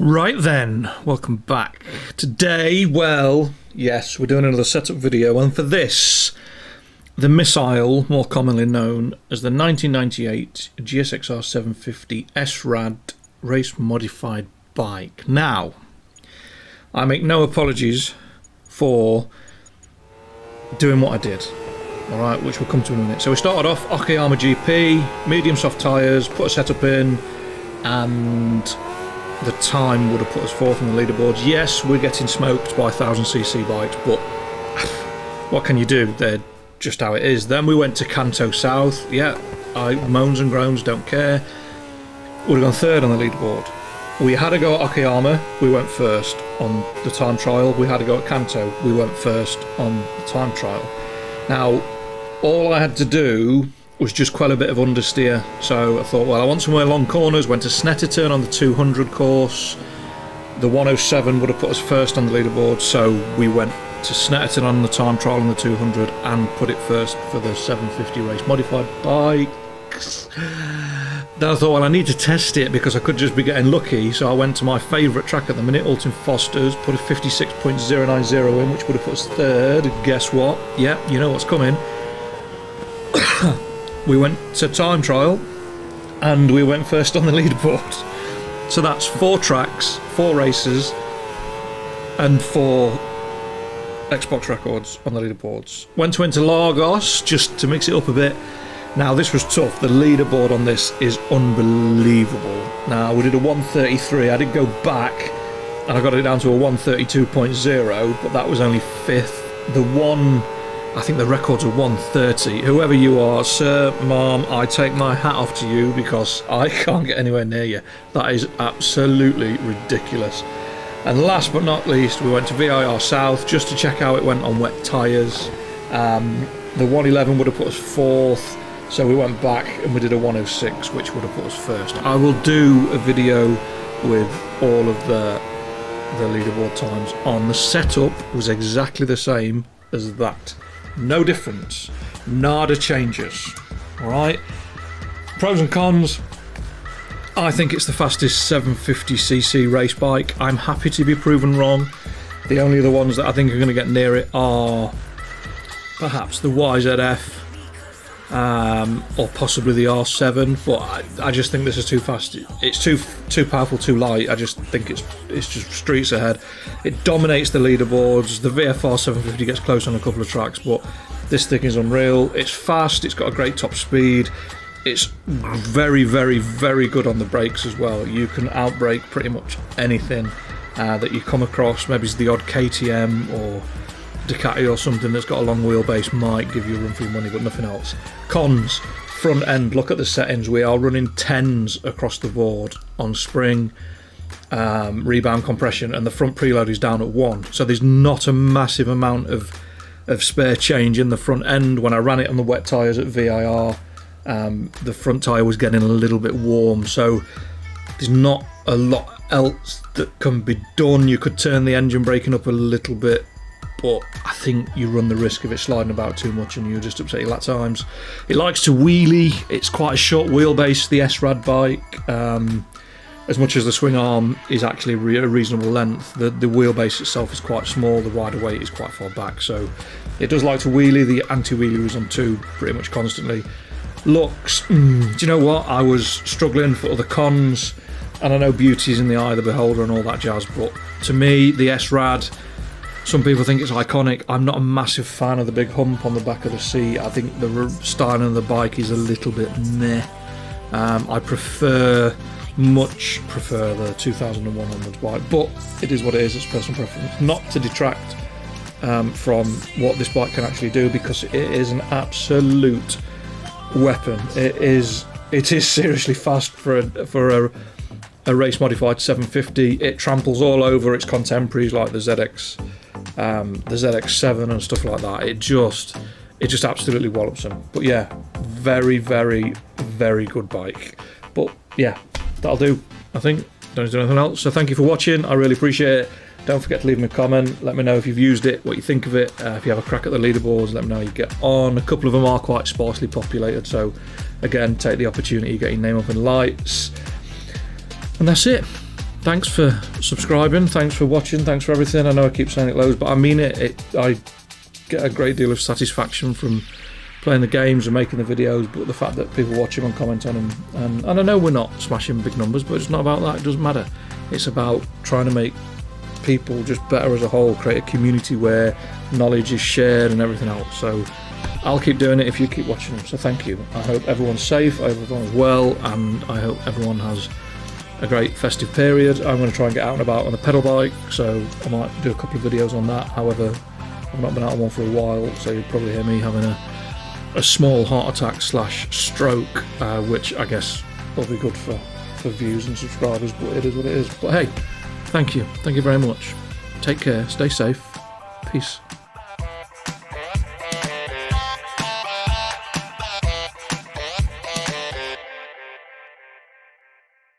Right then, welcome back. Today, well, yes, we're doing another setup video, and for this, the missile, more commonly known as the 1998 GSX-R750 SRAD race modified bike. Now, I make no apologies for doing what I did, alright, which we'll come to in a minute. So we started off Okayama GP, medium soft tyres, put a setup in, and the time would have put us fourth on the leaderboards. Yes, we're getting smoked by 1000cc bikes, but what can you do? They're just how it is. Then we went to Kanto South. Yeah, I moans and groans, don't care. Would have gone third on the leaderboard. We had to go at Okayama, we went first on the time trial. We had to go at Kanto, we went first on the time trial. Now, all I had to do was just quell a bit of understeer, so I thought, well, I want somewhere long corners. Went to Snetterton on the 200 course. The 107 would have put us first on the leaderboard, so we went to Snetterton on the time trial on the 200 and put it first for the 750 race modified bikes. Then I thought, well, I need to test it because I could just be getting lucky, so I went to my favourite track at the minute, Alton Foster's, put a 56.090 in, which would have put us third. Guess what? Yeah, you know what's coming. We went to time trial and we went first on the leaderboard. So that's 4 tracks, 4 races, and 4 Xbox records on the leaderboards. Went to Interlagos just to mix it up a bit. Now this was tough. The leaderboard on this is unbelievable. Now we did a 133. I did go back and I got it down to a 132.0, but that was only 5th. The one, I think the records are 130. Whoever you are, sir, ma'am, I take my hat off to you because I can't get anywhere near you. That is absolutely ridiculous. And last but not least, we went to VIR South just to check how it went on wet tyres. The 111 would have put us 4th, so we went back and we did a 106, which would have put us first. I will do a video with all of the leaderboard times on. The setup was exactly the same as that. No difference, nada changes. Alright, pros and cons. I think it's the fastest 750cc race bike. I'm happy to be proven wrong. The only other ones that I think are going to get near it are perhaps the YZF or possibly the R7, but I just think this is too fast. It's too powerful, too light. I just think it's just streets ahead. It dominates the leaderboards. The VFR 750 gets close on a couple of tracks, but this thing is unreal. It's fast, it's got a great top speed. It's very, very, very good on the brakes as well. You can outbrake pretty much anything that you come across. Maybe it's the odd KTM or Ducati or something that's got a long wheelbase might give you a run for your money, but nothing else. Cons, front end, look at the settings. We are running 10s across the board on spring, rebound, compression, and the front preload is down at 1. So there's not a massive amount of spare change in the front end. When I ran it on the wet tyres at VIR, the front tyre was getting a little bit warm, so there's not a lot else that can be done. You could turn the engine braking up a little bit, but I think you run the risk of it sliding about too much and you just upset your lap times. It likes to wheelie. It's quite a short wheelbase, the SRAD bike. As much as the swing arm is actually a reasonable length, the wheelbase itself is quite small, the rider weight is quite far back, so it does like to wheelie. The anti-wheelie is on 2 pretty much constantly. Looks, do you know what? I was struggling for other cons, and I know beauty is in the eye of the beholder and all that jazz, but to me, the SRAD, some people think it's iconic. I'm not a massive fan of the big hump on the back of the seat. I think the styling of the bike is a little bit meh. I much prefer the 2001 onwards bike, but it is what it is. It's personal preference. Not to detract from what this bike can actually do, because it is an absolute weapon. It is seriously fast for a race modified 750. It tramples all over its contemporaries like the ZX7 and stuff like that. It just absolutely wallops them. But yeah, very, very, very good bike. But yeah, that'll do, I think. Don't need to do anything else. So thank you for watching. I really appreciate it. Don't forget to leave me a comment. Let me know if you've used it, what you think of it. If you have a crack at the leaderboards, let me know how you get on. A couple of them are quite sparsely populated, so again, take the opportunity to get your name up in lights. And that's it. thanks for subscribing, thanks for watching, thanks for everything. I know I keep saying it loads, but I mean it. I get a great deal of satisfaction from playing the games and making the videos, but the fact that people watch them and comment on them, and I know we're not smashing big numbers, but it's not about that. It doesn't matter. It's about trying to make people just better as a whole, create a community where knowledge is shared and everything else. So I'll keep doing it if you keep watching them, so thank you. I hope everyone's safe, I hope everyone's well, and I hope everyone has a great festive period. I'm going to try and get out and about on a pedal bike, so I might do a couple of videos on that. However, I've not been out on one for a while, so you'll probably hear me having a small heart attack / stroke, which I guess will be good for views and subscribers, but it is what it is. But hey, thank you very much. Take care, stay safe, peace.